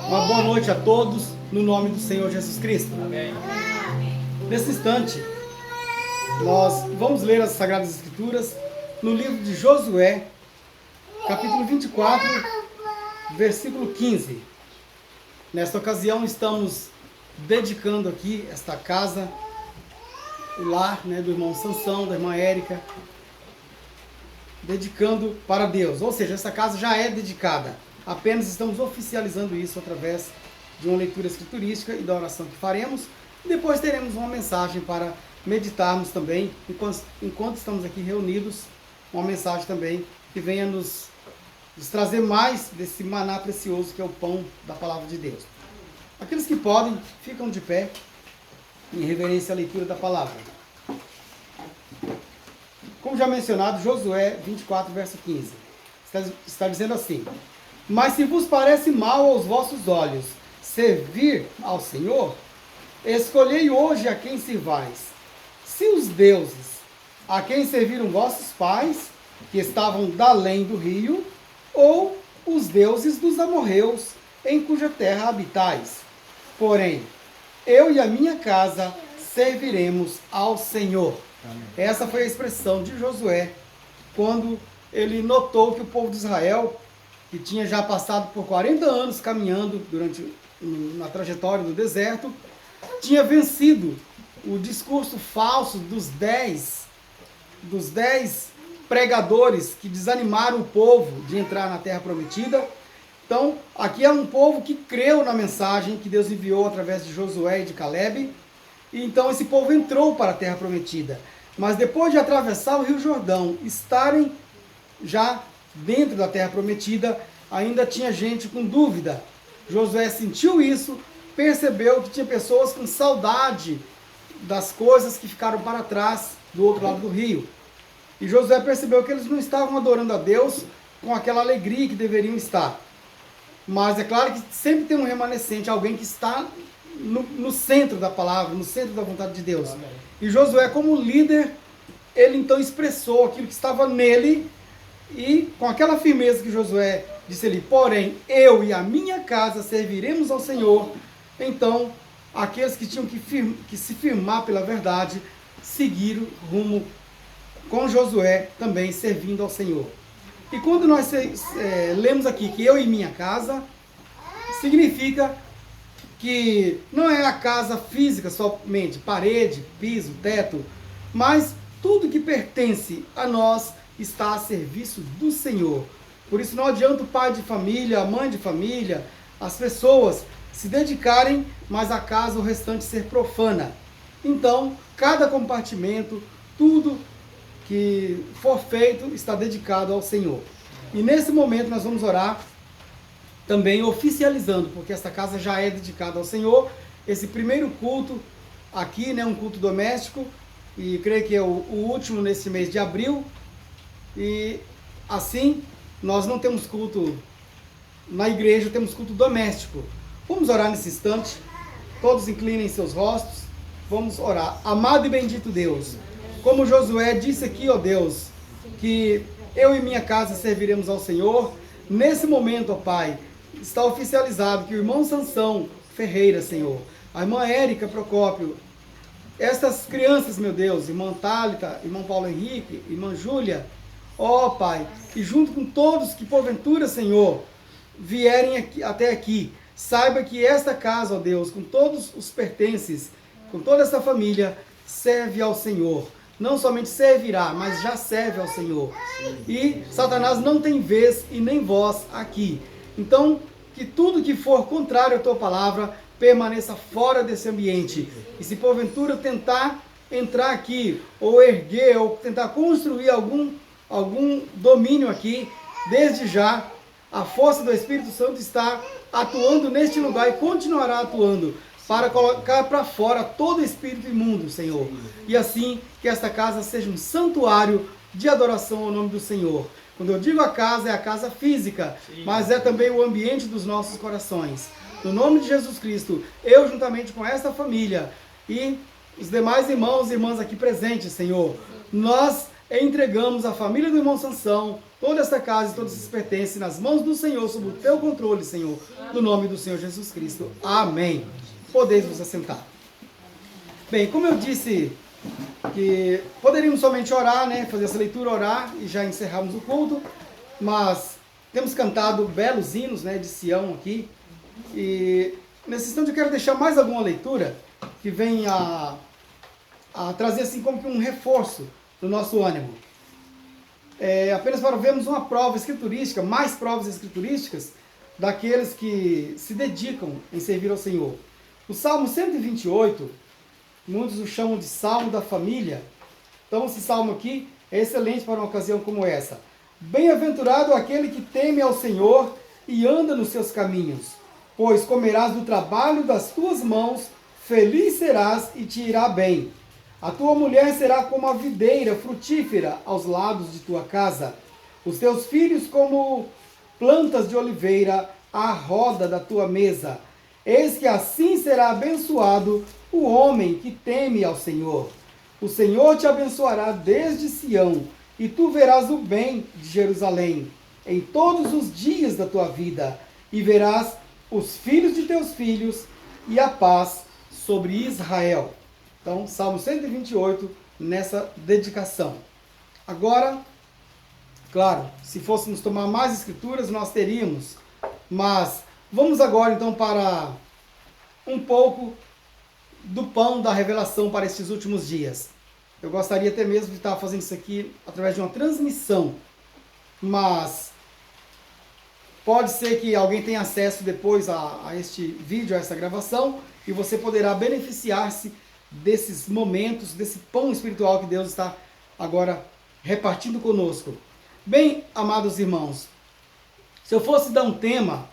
Uma boa noite a todos, no nome do Senhor Jesus Cristo. Amém. Nesse instante, nós vamos ler as Sagradas Escrituras no livro de Josué, capítulo 24, versículo 15. Nesta ocasião, estamos dedicando aqui esta casa, o lar, do irmão Sansão, da irmã Érica, dedicando para Deus. Ou seja, essa casa já é dedicada. Apenas estamos oficializando isso através de uma leitura escriturística e da oração que faremos. E depois teremos uma mensagem para meditarmos também, enquanto estamos aqui reunidos, uma mensagem também que venha nos trazer mais desse maná precioso que é o pão da palavra de Deus. Aqueles que podem, ficam de pé em reverência à leitura da palavra. Como já mencionado, Josué 24, verso 15, está dizendo assim: mas se vos parece mal aos vossos olhos servir ao Senhor, escolhei hoje a quem sirvais. Se os deuses a quem serviram vossos pais, que estavam da além do rio, ou os deuses dos amorreus, em cuja terra habitais. Porém, eu e a minha casa serviremos ao Senhor. Amém. Essa foi a expressão de Josué, quando ele notou que o povo de Israel, que tinha já passado por 40 anos caminhando na trajetória do deserto, tinha vencido o discurso falso dos 10 pregadores que desanimaram o povo de entrar na terra prometida. Então, aqui é um povo que creu na mensagem que Deus enviou através de Josué e de Caleb. E então esse povo entrou para a terra prometida. Mas depois de atravessar o Rio Jordão, estarem já dentro da terra prometida, ainda tinha gente com dúvida. Josué sentiu isso, percebeu que tinha pessoas com saudade das coisas que ficaram para trás do outro lado do rio. E Josué percebeu que eles não estavam adorando a Deus com aquela alegria que deveriam estar. Mas é claro que sempre tem um remanescente, alguém que está no centro da palavra, no centro da vontade de Deus. Amém. E Josué, como líder, ele então expressou aquilo que estava nele, e com aquela firmeza que Josué disse ali: porém, eu e a minha casa serviremos ao Senhor. Então, aqueles que tinham que se firmar pela verdade, seguiram rumo com Josué também servindo ao Senhor. E quando nós lemos aqui que eu e minha casa, significa que não é a casa física somente, parede, piso, teto, mas tudo que pertence a nós está a serviço do Senhor. Por isso não adianta o pai de família, a mãe de família, as pessoas se dedicarem, mas a casa, o restante ser profana. Então, cada compartimento, tudo que for feito está dedicado ao Senhor. E nesse momento nós vamos orar também oficializando, porque esta casa já é dedicada ao Senhor. Esse primeiro culto aqui, um culto doméstico, e creio que é o último nesse mês de abril. E assim, nós não temos culto na igreja, temos culto doméstico. Vamos orar nesse instante. Todos inclinem seus rostos. Vamos orar. Amado e bendito Deus, como Josué disse aqui, ó Deus, que eu e minha casa serviremos ao Senhor, nesse momento, ó Pai, está oficializado que o irmão Sansão Ferreira, Senhor, a irmã Érica Procópio, estas crianças, meu Deus, irmã Tálita, irmão Paulo Henrique, irmã Júlia, ó Pai, e junto com todos que porventura, Senhor, vierem até aqui, saiba que esta casa, ó Deus, com todos os pertences, com toda essa família, serve ao Senhor. Não somente servirá, mas já serve ao Senhor. E Satanás não tem vez e nem voz aqui. Então, que tudo que for contrário à tua palavra permaneça fora desse ambiente. E se porventura tentar entrar aqui, ou erguer, ou tentar construir algum domínio aqui, desde já, a força do Espírito Santo está atuando neste lugar e continuará atuando para colocar para fora todo espírito imundo, Senhor. E assim, que esta casa seja um santuário de adoração ao nome do Senhor. Quando eu digo a casa, é a casa física, mas é também o ambiente dos nossos corações. No nome de Jesus Cristo, eu juntamente com esta família e os demais irmãos e irmãs aqui presentes, Senhor, nós entregamos a família do irmão Sansão, toda esta casa e todos esses pertences nas mãos do Senhor, sob o teu controle, Senhor, no nome do Senhor Jesus Cristo. Amém. Podeis vos assentar. Bem, como eu disse que poderíamos somente orar, né, fazer essa leitura, orar e já encerrarmos o culto, mas temos cantado belos hinos, né, de Sião aqui, e nesse instante eu quero deixar mais alguma leitura que venha a trazer assim como que um reforço do nosso ânimo. Apenas para vermos uma prova escriturística, mais provas escriturísticas daqueles que se dedicam em servir ao Senhor. O Salmo 128, muitos o chamam de Salmo da Família. Então esse salmo aqui é excelente para uma ocasião como essa. Bem-aventurado aquele que teme ao Senhor e anda nos seus caminhos, pois comerás do trabalho das tuas mãos, feliz serás e te irá bem. A tua mulher será como a videira frutífera aos lados de tua casa, os teus filhos como plantas de oliveira à roda da tua mesa. Eis que assim será abençoado o homem que teme ao Senhor. O Senhor te abençoará desde Sião, e tu verás o bem de Jerusalém em todos os dias da tua vida, e verás os filhos de teus filhos e a paz sobre Israel. Então, Salmo 128, nessa dedicação. Agora, claro, se fôssemos tomar mais escrituras, nós teríamos, mas vamos agora então para um pouco do pão da revelação para estes últimos dias. Eu gostaria até mesmo de estar fazendo isso aqui através de uma transmissão, mas pode ser que alguém tenha acesso depois a este vídeo, a essa gravação, e você poderá beneficiar-se desses momentos, desse pão espiritual que Deus está agora repartindo conosco. Bem, amados irmãos, se eu fosse dar um tema,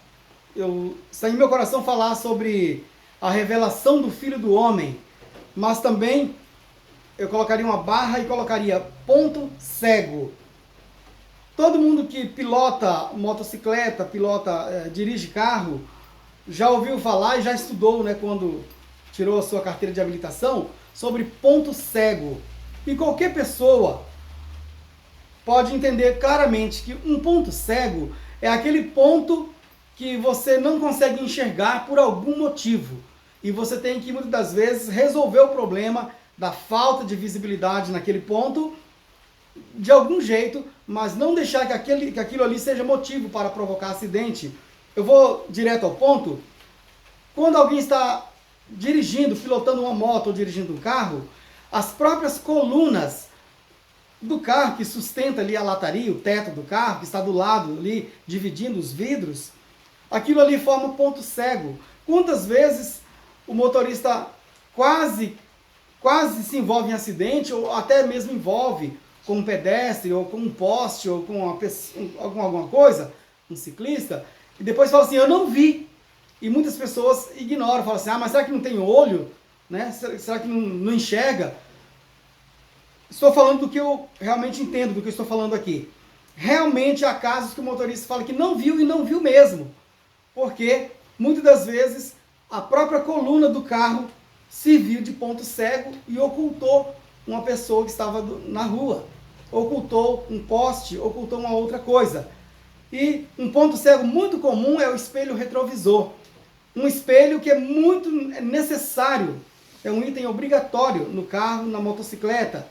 está em meu coração falar sobre a revelação do Filho do Homem, mas também eu colocaria uma barra e colocaria ponto cego. Todo mundo que pilota motocicleta, dirige carro, já ouviu falar e já estudou, né, quando tirou a sua carteira de habilitação, sobre ponto cego. E qualquer pessoa pode entender claramente que um ponto cego é aquele ponto que você não consegue enxergar por algum motivo. E você tem que, muitas das vezes, resolver o problema da falta de visibilidade naquele ponto de algum jeito, mas não deixar que aquilo ali seja motivo para provocar acidente. Eu vou direto ao ponto. Quando alguém está dirigindo, pilotando uma moto ou dirigindo um carro, as próprias colunas do carro que sustenta ali a lataria, o teto do carro, que está do lado ali, dividindo os vidros, aquilo ali forma um ponto cego. Quantas vezes o motorista quase se envolve em acidente, ou até mesmo envolve com um pedestre, ou com um poste, ou com alguma coisa, um ciclista, e depois fala assim, eu não vi. E muitas pessoas ignoram, falam assim, mas será que não tem olho? Né? Será que não enxerga? Estou falando do que eu realmente entendo, do que eu estou falando aqui. Realmente há casos que o motorista fala que não viu e não viu mesmo. Porque, muitas das vezes, a própria coluna do carro serviu de ponto cego e ocultou uma pessoa que estava na rua. Ocultou um poste, ocultou uma outra coisa. E um ponto cego muito comum é o espelho retrovisor. Um espelho que é muito necessário, é um item obrigatório no carro, na motocicleta.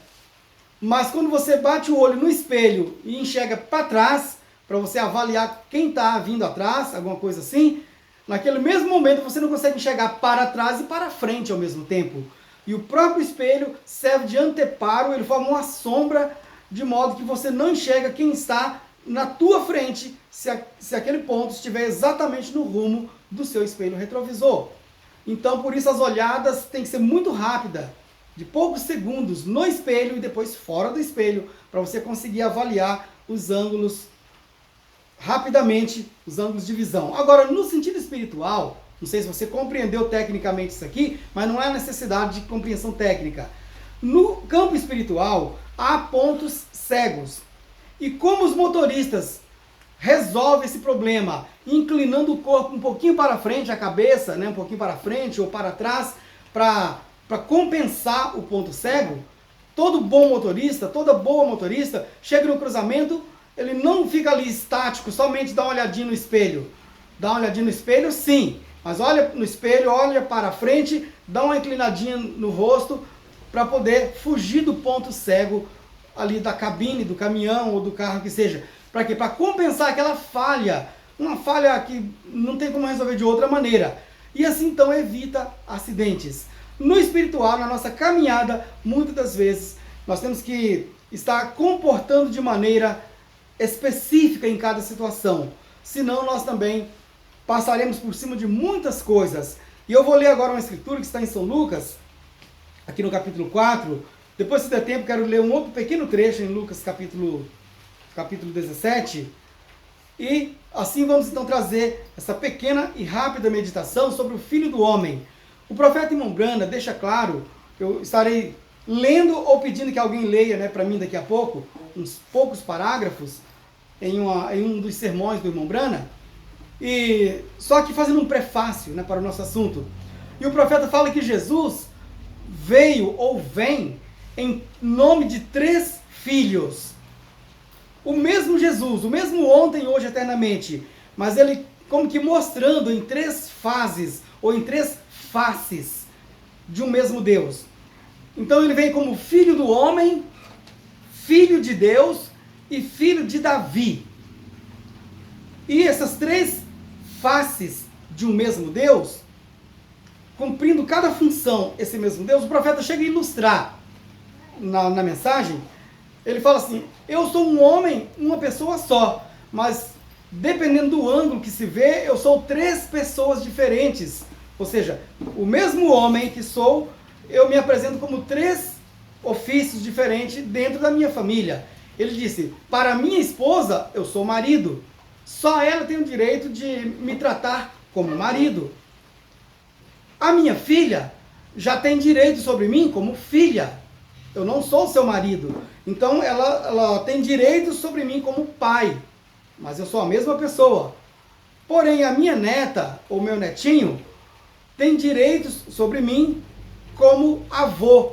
Mas quando você bate o olho no espelho e enxerga para trás, para você avaliar quem está vindo atrás, alguma coisa assim, naquele mesmo momento você não consegue enxergar para trás e para frente ao mesmo tempo. E o próprio espelho serve de anteparo, ele forma uma sombra, de modo que você não enxerga quem está na tua frente, se aquele ponto estiver exatamente no rumo do seu espelho retrovisor. Então, por isso, as olhadas têm que ser muito rápidas, de poucos segundos no espelho e depois fora do espelho, para você conseguir avaliar os ângulos rapidamente, os ângulos de visão. Agora, no sentido espiritual, não sei se você compreendeu tecnicamente isso aqui, mas não é necessidade de compreensão técnica. No campo espiritual, há pontos cegos. E como os motoristas resolvem esse problema, inclinando o corpo um pouquinho para frente, a cabeça, né, um pouquinho para frente ou para trás, para compensar o ponto cego, todo bom motorista, toda boa motorista, chega no cruzamento ele não fica ali estático, somente dá uma olhadinha no espelho. Dá uma olhadinha no espelho, sim, mas olha no espelho, olha para frente, dá uma inclinadinha no rosto para poder fugir do ponto cego ali da cabine, do caminhão ou do carro que seja. Para quê? Para compensar aquela falha, uma falha que não tem como resolver de outra maneira. E assim então evita acidentes. No espiritual, na nossa caminhada, muitas das vezes, nós temos que estar comportando de maneira específica em cada situação. Senão nós também passaremos por cima de muitas coisas. E eu vou ler agora uma escritura que está em São Lucas, aqui no capítulo 4. Depois, se der tempo, quero ler um outro pequeno trecho em Lucas capítulo 17. E assim vamos então trazer essa pequena e rápida meditação sobre o Filho do Homem. O profeta em Mombrana deixa claro, eu estarei lendo ou pedindo que alguém leia, para mim daqui a pouco, uns poucos parágrafos em um dos sermões do irmão Brana, e só que fazendo um prefácio, para o nosso assunto. E o profeta fala que Jesus veio ou vem em nome de 3 filhos. O mesmo Jesus, o mesmo ontem, hoje, eternamente, mas ele como que mostrando em 3 fases ou em 3 faces de um mesmo Deus. Então ele vem como filho do homem, filho de Deus e filho de Davi. E essas 3 faces de um mesmo Deus, cumprindo cada função esse mesmo Deus, o profeta chega a ilustrar na mensagem. Ele fala assim: eu sou um homem, uma pessoa só, mas dependendo do ângulo que se vê, eu sou 3 pessoas diferentes. Ou seja, o mesmo homem que sou, eu me apresento como 3 ofícios diferentes dentro da minha família. Ele disse: para minha esposa, eu sou marido. Só ela tem o direito de me tratar como marido. A minha filha já tem direito sobre mim como filha. Eu não sou seu marido. Então ela tem direito sobre mim como pai. Mas eu sou a mesma pessoa. Porém, a minha neta, ou meu netinho, tem direitos sobre mim como avô.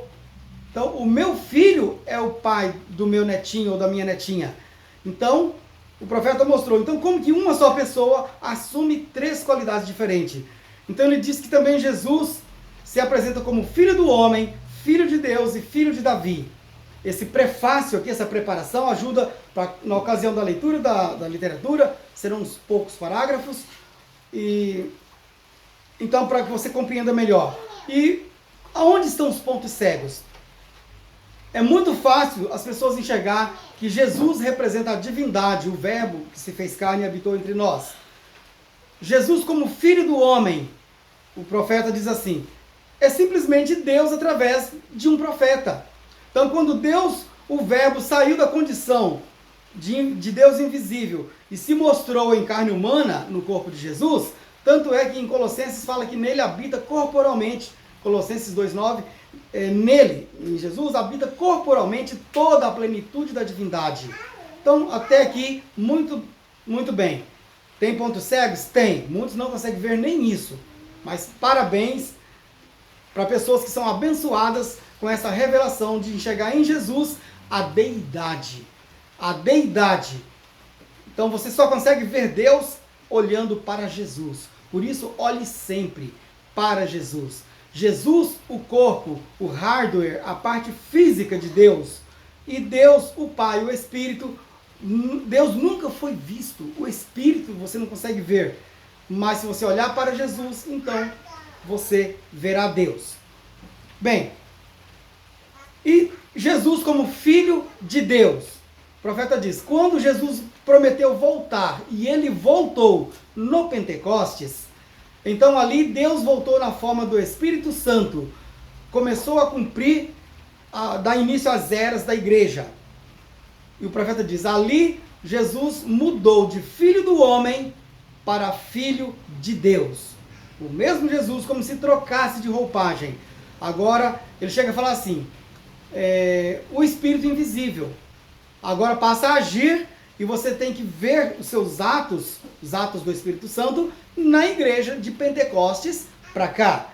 Então, o meu filho é o pai do meu netinho ou da minha netinha. Então, o profeta mostrou. Então, como que uma só pessoa assume 3 qualidades diferentes? Então, ele diz que também Jesus se apresenta como filho do homem, filho de Deus e filho de Davi. Esse prefácio aqui, essa preparação, ajuda na ocasião da leitura da literatura, serão uns poucos parágrafos, e então para que você compreenda melhor. E aonde estão os pontos cegos? É muito fácil as pessoas enxergar que Jesus representa a divindade, o verbo que se fez carne e habitou entre nós. Jesus como filho do homem, o profeta diz assim, é simplesmente Deus através de um profeta. Então quando Deus, o verbo, saiu da condição de Deus invisível e se mostrou em carne humana no corpo de Jesus, tanto é que em Colossenses fala que nele habita corporalmente, Colossenses 2,9, nele, em Jesus, habita corporalmente toda a plenitude da divindade. Então, até aqui, muito, muito bem. Tem pontos cegos? Tem. Muitos não conseguem ver nem isso. Mas parabéns para pessoas que são abençoadas com essa revelação de enxergar em Jesus a deidade. A deidade. Então, você só consegue ver Deus olhando para Jesus. Por isso, olhe sempre para Jesus. Jesus, o corpo, o hardware, a parte física de Deus. E Deus, o Pai, o Espírito. Deus nunca foi visto. O Espírito você não consegue ver. Mas se você olhar para Jesus, então você verá Deus. Bem, e Jesus como Filho de Deus. O profeta diz, quando Jesus prometeu voltar, e ele voltou no Pentecostes, então ali Deus voltou na forma do Espírito Santo, começou a cumprir, dar início às eras da igreja. E o profeta diz, ali Jesus mudou de filho do homem para filho de Deus. O mesmo Jesus, como se trocasse de roupagem. Agora ele chega a falar assim, o Espírito invisível agora passa a agir e você tem que ver os seus atos, os atos do Espírito Santo, na igreja de Pentecostes para cá.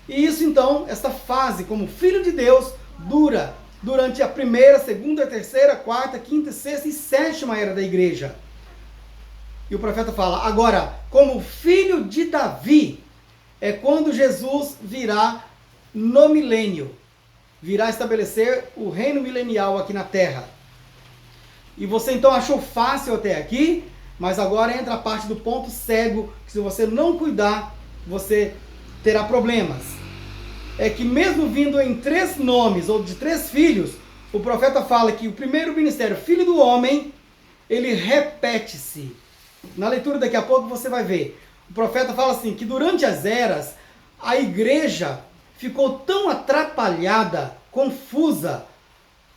E isso então, esta fase como filho de Deus, dura durante a primeira, segunda, terceira, quarta, quinta, sexta e sétima era da igreja. E o profeta fala, agora, como filho de Davi, é quando Jesus virá no milênio, virá estabelecer o reino milenial aqui na terra. E você então achou fácil até aqui, mas agora entra a parte do ponto cego, que se você não cuidar, você terá problemas. É que mesmo vindo em 3 nomes, ou de 3 filhos, o profeta fala que o primeiro ministério, filho do homem, ele repete-se. Na leitura daqui a pouco você vai ver. O profeta fala assim, que durante as eras, a igreja ficou tão atrapalhada, confusa,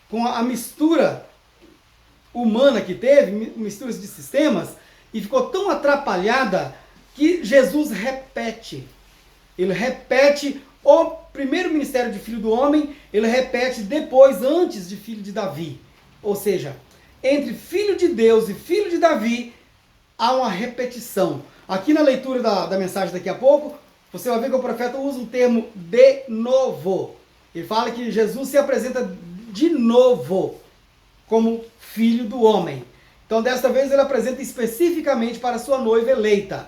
com a mistura humana que teve, misturas de sistemas, e ficou tão atrapalhada que Jesus repete. Ele repete o primeiro ministério de filho do homem, ele repete depois, antes de filho de Davi. Ou seja, entre filho de Deus e filho de Davi, há uma repetição. Aqui na leitura da mensagem daqui a pouco, você vai ver que o profeta usa o termo de novo. Ele fala que Jesus se apresenta de novo como filho do homem. Então, desta vez, ele apresenta especificamente para sua noiva eleita.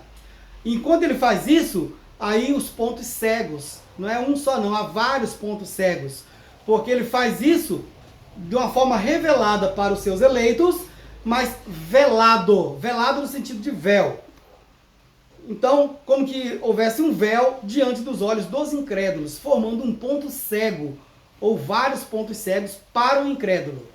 Enquanto ele faz isso, aí os pontos cegos, não é um só não, há vários pontos cegos, porque ele faz isso de uma forma revelada para os seus eleitos, mas velado no sentido de véu. Então, como que houvesse um véu diante dos olhos dos incrédulos, formando um ponto cego, ou vários pontos cegos para o incrédulo.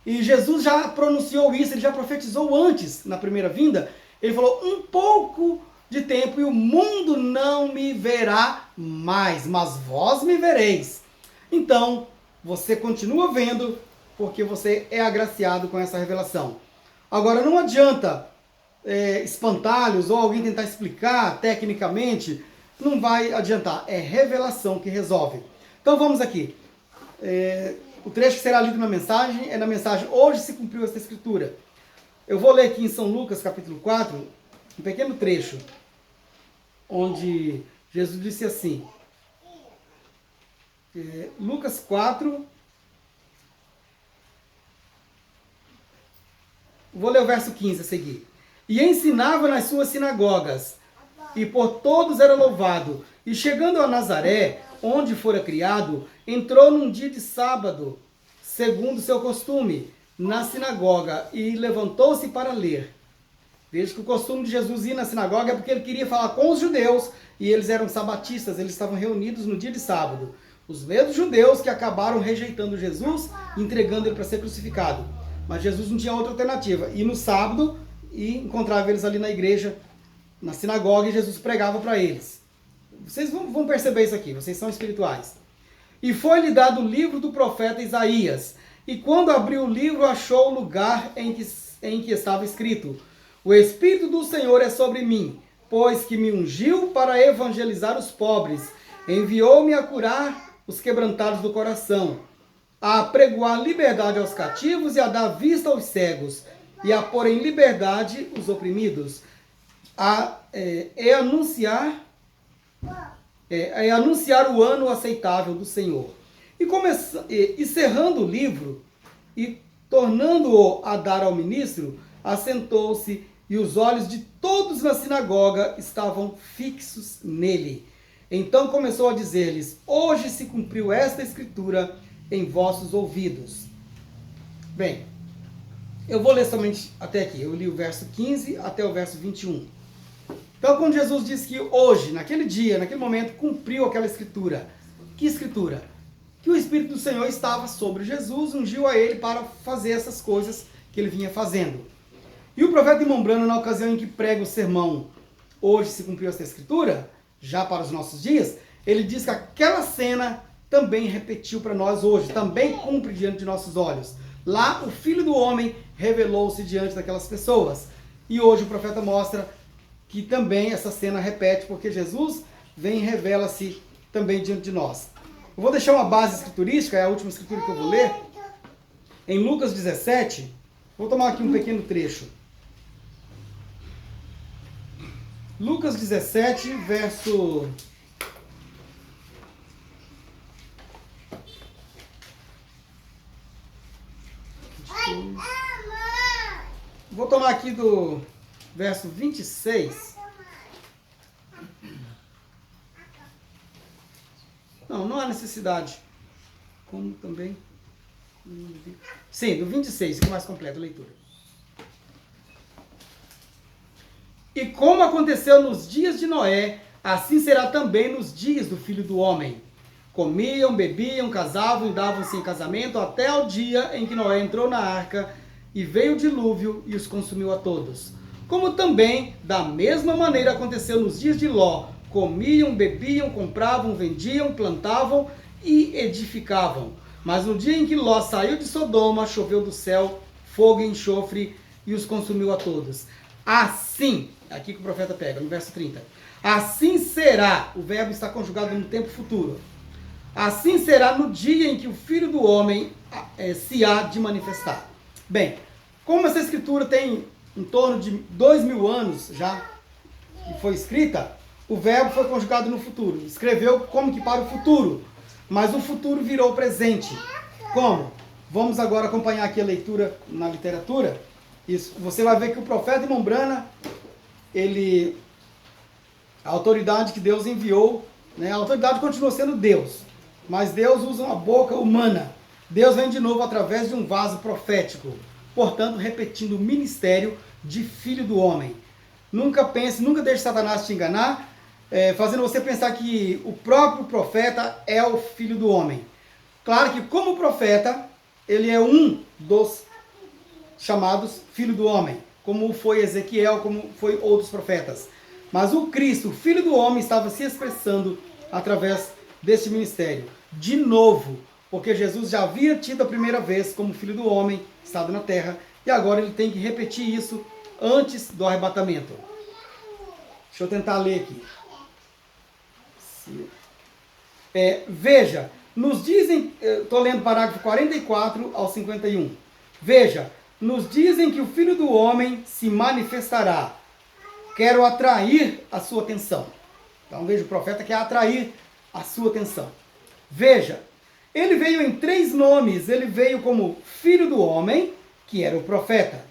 E Jesus já pronunciou isso, ele já profetizou antes, na primeira vinda. Ele falou, um pouco de tempo e o mundo não me verá mais, mas vós me vereis. Então, você continua vendo, porque você é agraciado com essa revelação. Agora, não adianta espantalhos ou alguém tentar explicar tecnicamente, não vai adiantar. É revelação que resolve. Então, vamos aqui. O trecho que será lido na mensagem é na mensagem Hoje se cumpriu esta escritura. Eu vou ler aqui em São Lucas, capítulo 4, um pequeno trecho, onde Jesus disse assim, Lucas 4, vou ler o verso 15 a seguir. E ensinava nas suas sinagogas, e por todos era louvado. E chegando a Nazaré, onde fora criado, entrou num dia de sábado, segundo seu costume, na sinagoga, e levantou-se para ler. Veja que o costume de Jesus ir na sinagoga é porque ele queria falar com os judeus, e eles eram sabatistas, eles estavam reunidos no dia de sábado. Os mesmos judeus que acabaram rejeitando Jesus, entregando ele para ser crucificado. Mas Jesus não tinha outra alternativa. Ir no sábado e encontrava eles ali na igreja, na sinagoga, e Jesus pregava para eles. Vocês vão perceber isso aqui, vocês são espirituais. E foi-lhe dado o livro do profeta Isaías. E quando abriu o livro, achou o lugar em que estava escrito: O Espírito do Senhor é sobre mim, pois que me ungiu para evangelizar os pobres, enviou-me a curar os quebrantados do coração, a pregoar liberdade aos cativos e a dar vista aos cegos, e a pôr em liberdade os oprimidos, anunciar o ano aceitável do Senhor. E cerrando o livro, e tornando-o a dar ao ministro, assentou-se, e os olhos de todos na sinagoga estavam fixos nele. Então começou a dizer-lhes: Hoje se cumpriu esta escritura em vossos ouvidos. Bem, eu vou ler somente até aqui. Eu li o verso 15 até o verso 21. Então, quando Jesus disse que hoje, naquele dia, naquele momento, cumpriu aquela escritura. Que escritura? Que o Espírito do Senhor estava sobre Jesus, ungiu a ele para fazer essas coisas que ele vinha fazendo. E o profeta Irmão Branham, na ocasião em que prega o sermão Hoje se cumpriu esta escritura, já para os nossos dias, ele diz que aquela cena também repetiu para nós hoje, também cumpre diante de nossos olhos. Lá o Filho do Homem revelou-se diante daquelas pessoas. E hoje o profeta mostra que também essa cena repete, porque Jesus vem e revela-se também diante de nós. Eu vou deixar uma base escriturística, é a última escritura que eu vou ler, em Lucas 17, vou tomar aqui um pequeno trecho. Lucas 17, verso... aqui do verso 26. Não há necessidade. Como também... Sim, do 26, que é mais completa a leitura. E como aconteceu nos dias de Noé, assim será também nos dias do Filho do Homem. Comiam, bebiam, casavam e davam-se em casamento até o dia em que Noé entrou na arca e veio o dilúvio e os consumiu a todos. Como também, da mesma maneira, aconteceu nos dias de Ló. Comiam, bebiam, compravam, vendiam, plantavam e edificavam. Mas no dia em que Ló saiu de Sodoma, choveu do céu fogo e enxofre e os consumiu a todos. Assim, aqui que o profeta pega, no verso 30. Assim será, o verbo está conjugado no tempo futuro. Assim será no dia em que o Filho do Homem se há de manifestar. Bem, como essa escritura tem em torno de 2000 anos já que foi escrita, o verbo foi conjugado no futuro. Escreveu como que para o futuro, mas o futuro virou presente. Como? Vamos agora acompanhar aqui a leitura na literatura. Isso, você vai ver que o profeta Mombrana, a autoridade que Deus enviou, né, a autoridade continua sendo Deus, mas Deus usa uma boca humana. Deus vem de novo através de um vaso profético, portanto, repetindo o ministério de Filho do Homem. Nunca deixe Satanás te enganar, fazendo você pensar que o próprio profeta é o Filho do Homem. Claro que, como profeta, ele é um dos chamados Filho do Homem, como foi Ezequiel, como foi outros profetas. Mas o Cristo, o Filho do Homem, estava se expressando através deste ministério. De novo, porque Jesus já havia tido a primeira vez como Filho do Homem, estado na terra, e agora ele tem que repetir isso antes do arrebatamento. Deixa eu tentar ler aqui. Veja, nos dizem, estou lendo parágrafo 44 ao 51. Veja, nos dizem que o Filho do Homem se manifestará. Quero atrair a sua atenção. Então veja, o profeta quer atrair a sua atenção. Veja, ele veio em 3 nomes. Ele veio como Filho do Homem, que era o profeta.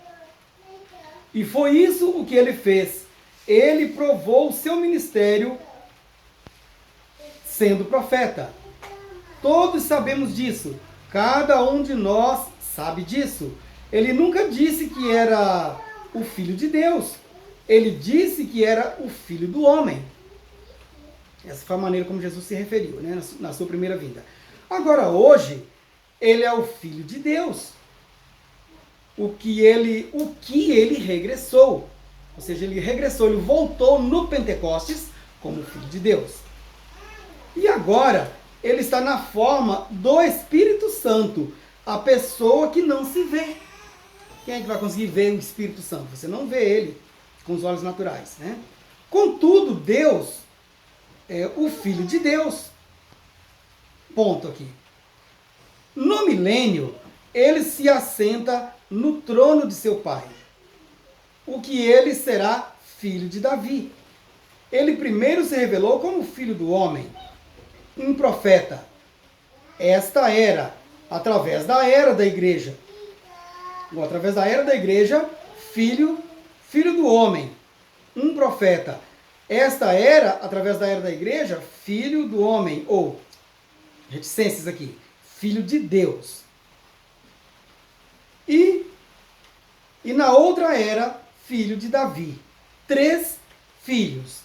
E foi isso o que ele fez. Ele provou o seu ministério sendo profeta. Todos sabemos disso. Cada um de nós sabe disso. Ele nunca disse que era o Filho de Deus. Ele disse que era o Filho do Homem. Essa foi a maneira como Jesus se referiu, né, na sua primeira vinda. Agora, hoje, ele é o Filho de Deus. O que ele regressou. Ou seja, ele regressou, ele voltou no Pentecostes como Filho de Deus. E agora, ele está na forma do Espírito Santo, a pessoa que não se vê. Quem é que vai conseguir ver o Espírito Santo? Você não vê ele com os olhos naturais, né? Contudo, Deus é o Filho de Deus. Ponto aqui. No milênio, ele se assenta no trono de seu pai. O que ele será filho de Davi. Ele primeiro se revelou como filho do homem, um profeta. Esta era, através da era da igreja. Ou através da era da igreja, filho do homem, um profeta. Esta era, através da era da igreja, filho do homem, ou, reticências aqui, filho de Deus. E na outra era, filho de Davi. 3 filhos.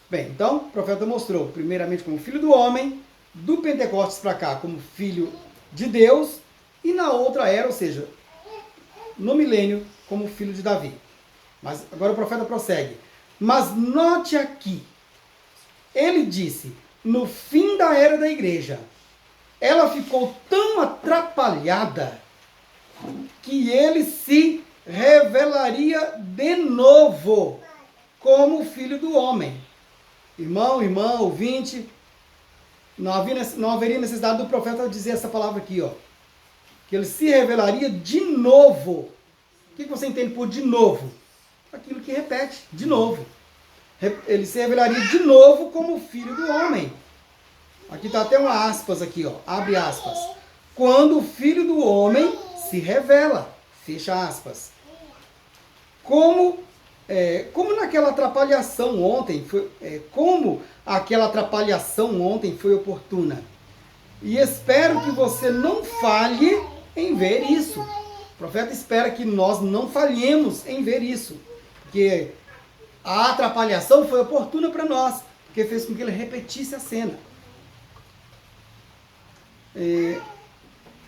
Bem, então, o profeta mostrou, primeiramente como filho do homem, do Pentecostes para cá como filho de Deus, e na outra era, ou seja, no milênio, como filho de Davi. Mas agora o profeta prossegue. Mas note aqui, ele disse, no fim da era da igreja, ela ficou tão atrapalhada que ele se revelaria de novo como filho do homem. Irmão, irmã, ouvinte, não haveria necessidade do profeta dizer essa palavra aqui, ó. Que ele se revelaria de novo. O que você entende por de novo? Aquilo que repete, de novo. Ele se revelaria de novo como filho do homem. Aqui está até uma aspas aqui, ó. Abre aspas. Quando o filho do homem se revela. Fecha aspas. como naquela atrapalhação ontem, como aquela atrapalhação ontem foi oportuna. E espero que você não falhe em ver isso. O profeta espera que nós não falhemos em ver isso. Porque a atrapalhação foi oportuna para nós, porque fez com que ele repetisse a cena.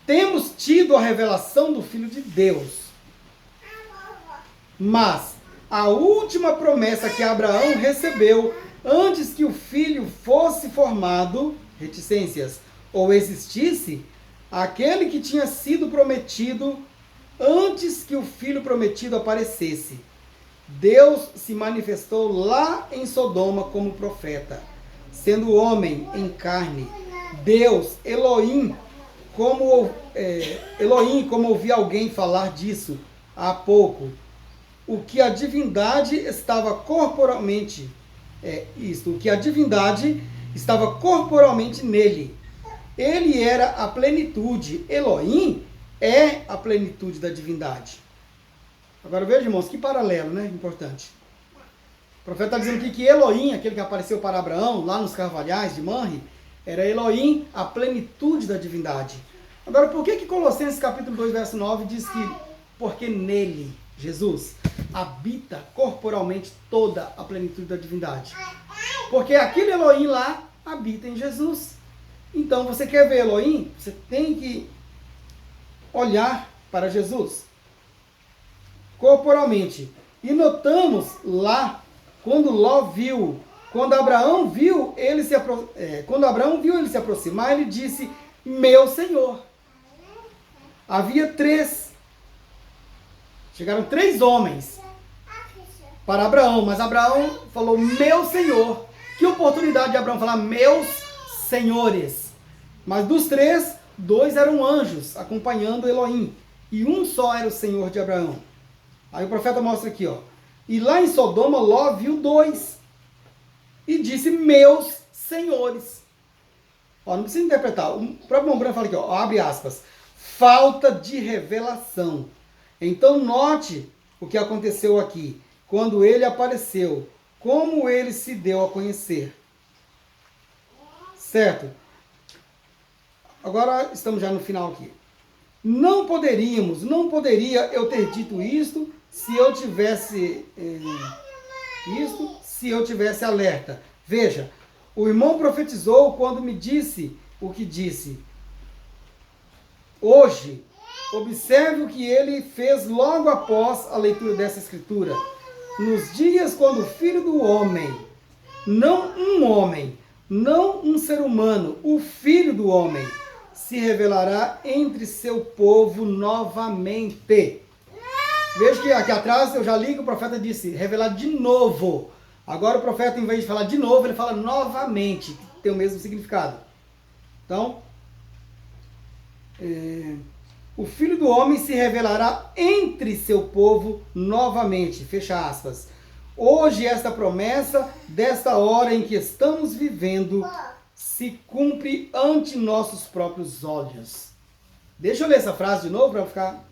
Temos tido a revelação do Filho de Deus. Mas a última promessa que Abraão recebeu antes que o filho fosse formado, reticências, ou existisse, aquele que tinha sido prometido antes que o filho prometido aparecesse. Deus se manifestou lá em Sodoma como profeta, sendo homem em carne. Deus, Elohim, como ouvi alguém falar disso há pouco, o que a divindade estava corporalmente, o que a divindade estava corporalmente nele. Ele era a plenitude. Elohim é a plenitude da divindade. Agora veja, irmãos, que paralelo, né? Importante. O profeta está dizendo aqui que Elohim, aquele que apareceu para Abraão, lá nos carvalhais de Manre, era Elohim, a plenitude da divindade. Agora, por que Colossenses capítulo 2, verso 9 diz que porque nele, Jesus, habita corporalmente toda a plenitude da divindade? Porque aquele Elohim lá habita em Jesus. Então, você quer ver Elohim? Você tem que olhar para Jesus corporalmente. E notamos lá, quando Abraão viu ele se aproximar, ele disse, meu Senhor. Chegaram 3 homens para Abraão, mas Abraão falou, meu Senhor. Que oportunidade de Abraão falar, meus senhores. Mas dos 3, 2 eram anjos, acompanhando Elohim. E um só era o Senhor de Abraão. Aí o profeta mostra aqui, ó. E lá em Sodoma, Ló viu 2. E disse, meus senhores. Ó, não precisa interpretar. O próprio Mombrano fala aqui, ó, abre aspas. Falta de revelação. Então note o que aconteceu aqui. Quando ele apareceu. Como ele se deu a conhecer. Certo? Agora estamos já no final aqui. Não poderia eu ter dito isto se eu tivesse se eu tivesse alerta. Veja, o irmão profetizou quando me disse o que disse. Hoje, observe o que ele fez logo após a leitura dessa escritura. Nos dias quando o Filho do Homem, não um ser humano, o Filho do Homem, se revelará entre seu povo novamente. Veja que aqui atrás eu já li que o profeta disse, revelar de novo. Agora o profeta, em vez de falar de novo, ele fala novamente, que tem o mesmo significado. Então, o Filho do Homem se revelará entre seu povo novamente. Fecha aspas. Hoje esta promessa, desta hora em que estamos vivendo, se cumpre ante nossos próprios olhos. Deixa eu ler essa frase de novo para ficar...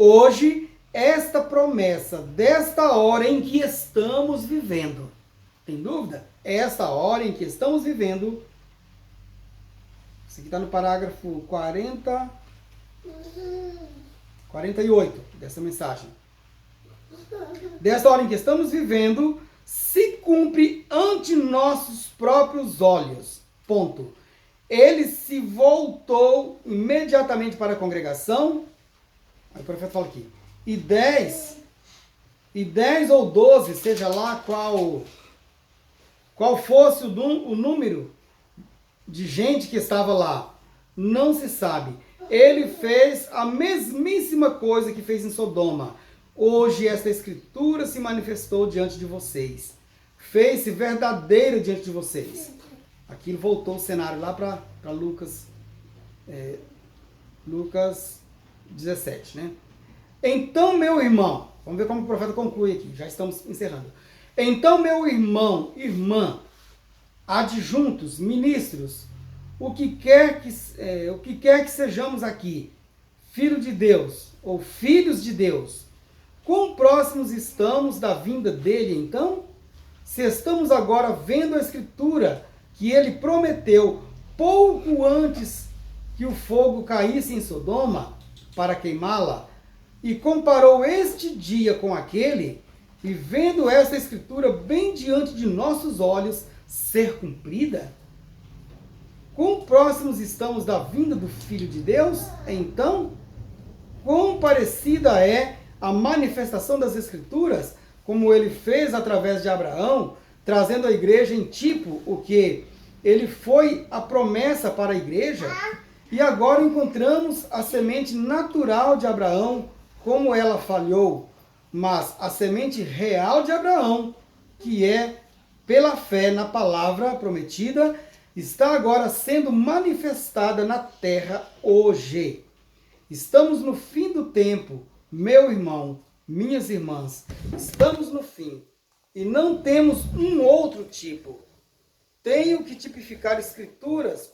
Hoje, esta promessa, desta hora em que estamos vivendo. Tem dúvida? Esta hora em que estamos vivendo. Isso aqui está no parágrafo 48 dessa mensagem. Desta hora em que estamos vivendo, se cumpre ante nossos próprios olhos. Ponto. Ele se voltou imediatamente para a congregação. Aí o profeta fala aqui. E 10 ou 12, seja lá qual fosse o número de gente que estava lá, não se sabe. Ele fez a mesmíssima coisa que fez em Sodoma. Hoje esta escritura se manifestou diante de vocês. Fez-se verdadeiro diante de vocês. Aqui voltou o cenário lá para Lucas 17, né? Então, meu irmão, vamos ver como o profeta conclui aqui, já estamos encerrando. Então, meu irmão, irmã, adjuntos, ministros, o que quer que sejamos aqui, filho de Deus ou filhos de Deus, quão próximos estamos da vinda dele, então? Se estamos agora vendo a Escritura que ele prometeu pouco antes que o fogo caísse em Sodoma para queimá-la, e comparou este dia com aquele, e vendo esta Escritura bem diante de nossos olhos ser cumprida, quão próximos estamos da vinda do Filho de Deus, então? Quão parecida é a manifestação das Escrituras, como ele fez através de Abraão, trazendo a igreja em tipo o que ele foi a promessa para a igreja, e agora encontramos a semente natural de Abraão, como ela falhou, mas a semente real de Abraão, que é pela fé na palavra prometida, está agora sendo manifestada na terra hoje. Estamos no fim do tempo, meu irmão, minhas irmãs, estamos no fim e não temos um outro tipo. Tenho que tipificar escrituras,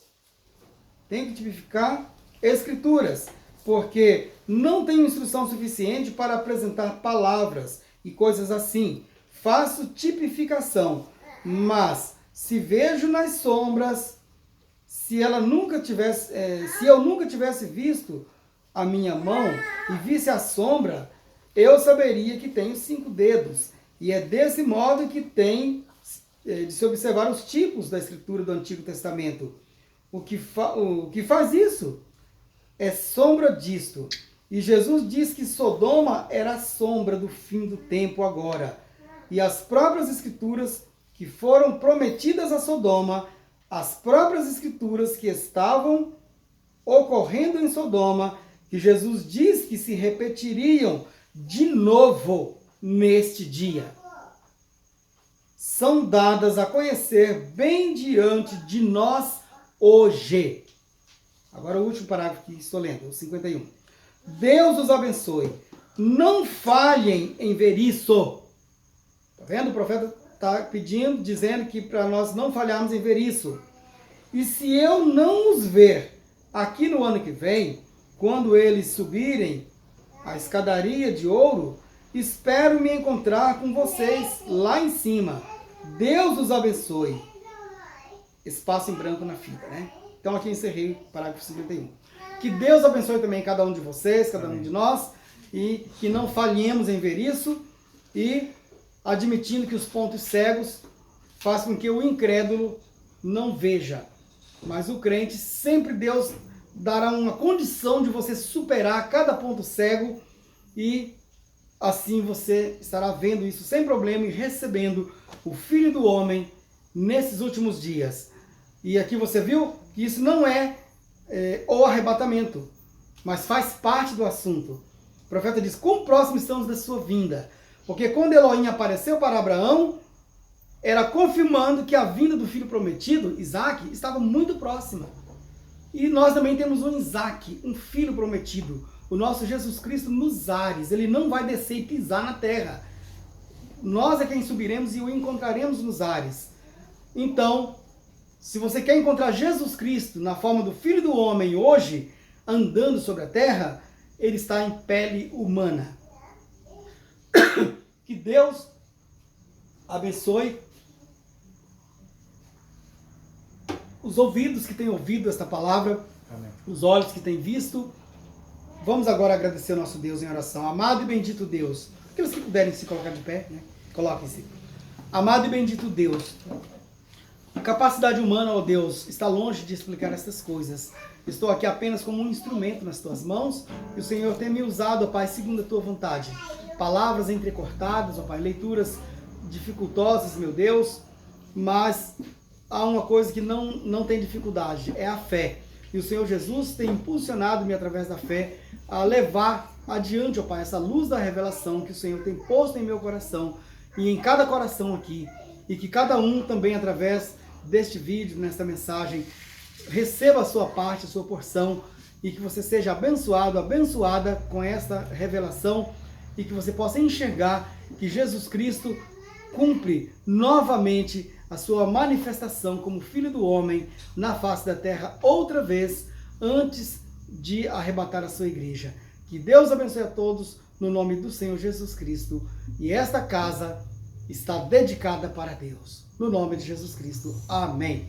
porque não tenho instrução suficiente para apresentar palavras e coisas assim. Faço tipificação, mas se vejo nas sombras, se eu nunca tivesse visto a minha mão e visse a sombra, eu saberia que tenho 5 dedos. E é desse modo que tem de se observar os tipos da escritura do Antigo Testamento. O que faz isso é sombra disto. E Jesus diz que Sodoma era a sombra do fim do tempo agora. E as próprias escrituras que foram prometidas a Sodoma, as próprias escrituras que estavam ocorrendo em Sodoma, que Jesus diz que se repetiriam de novo neste dia, são dadas a conhecer bem diante de nós hoje. Agora o último parágrafo que estou lendo, o 51. Deus os abençoe. Não falhem em ver isso. Está vendo? O profeta está pedindo, dizendo que para nós não falharmos em ver isso. E se eu não os ver aqui no ano que vem, quando eles subirem a escadaria de ouro, espero me encontrar com vocês lá em cima. Deus os abençoe. Espaço em branco na fita, né? Então aqui encerrei o parágrafo 51. Que Deus abençoe também cada um de vocês, cada um de nós, e que não falhemos em ver isso, e admitindo que os pontos cegos fazem com que o incrédulo não veja. Mas o crente, sempre Deus dará uma condição de você superar cada ponto cego, e assim você estará vendo isso sem problema e recebendo o Filho do Homem nesses últimos dias. E aqui você viu que isso não é o arrebatamento, mas faz parte do assunto. O profeta diz, quão próximo estamos da sua vinda? Porque quando Elohim apareceu para Abraão, era confirmando que a vinda do filho prometido, Isaac, estava muito próxima. E nós também temos um Isaac, um filho prometido, o nosso Jesus Cristo nos ares. Ele não vai descer e pisar na terra. Nós é quem subiremos e o encontraremos nos ares. Então, se você quer encontrar Jesus Cristo na forma do Filho do Homem hoje, andando sobre a terra, ele está em pele humana. Que Deus abençoe os ouvidos que têm ouvido esta palavra, amém, os olhos que têm visto. Vamos agora agradecer ao nosso Deus em oração. Amado e bendito Deus, aqueles que puderem se colocar de pé, né? Coloquem-se. Amado e bendito Deus, a capacidade humana, ó Deus, está longe de explicar estas coisas. Estou aqui apenas como um instrumento nas tuas mãos, e o Senhor tem me usado, ó Pai, segundo a tua vontade. Palavras entrecortadas, ó Pai, leituras dificultosas, meu Deus, mas há uma coisa que não tem dificuldade, é a fé. E o Senhor Jesus tem impulsionado-me através da fé a levar adiante, ó Pai, essa luz da revelação que o Senhor tem posto em meu coração e em cada coração aqui. E que cada um também, através deste vídeo, nesta mensagem, receba a sua parte, a sua porção, e que você seja abençoado, abençoada com esta revelação, e que você possa enxergar que Jesus Cristo cumpre novamente a sua manifestação como Filho do Homem na face da terra outra vez, antes de arrebatar a sua igreja. Que Deus abençoe a todos. no nome do Senhor Jesus Cristo. E esta casa está dedicada para Deus. No nome de Jesus Cristo. Amém.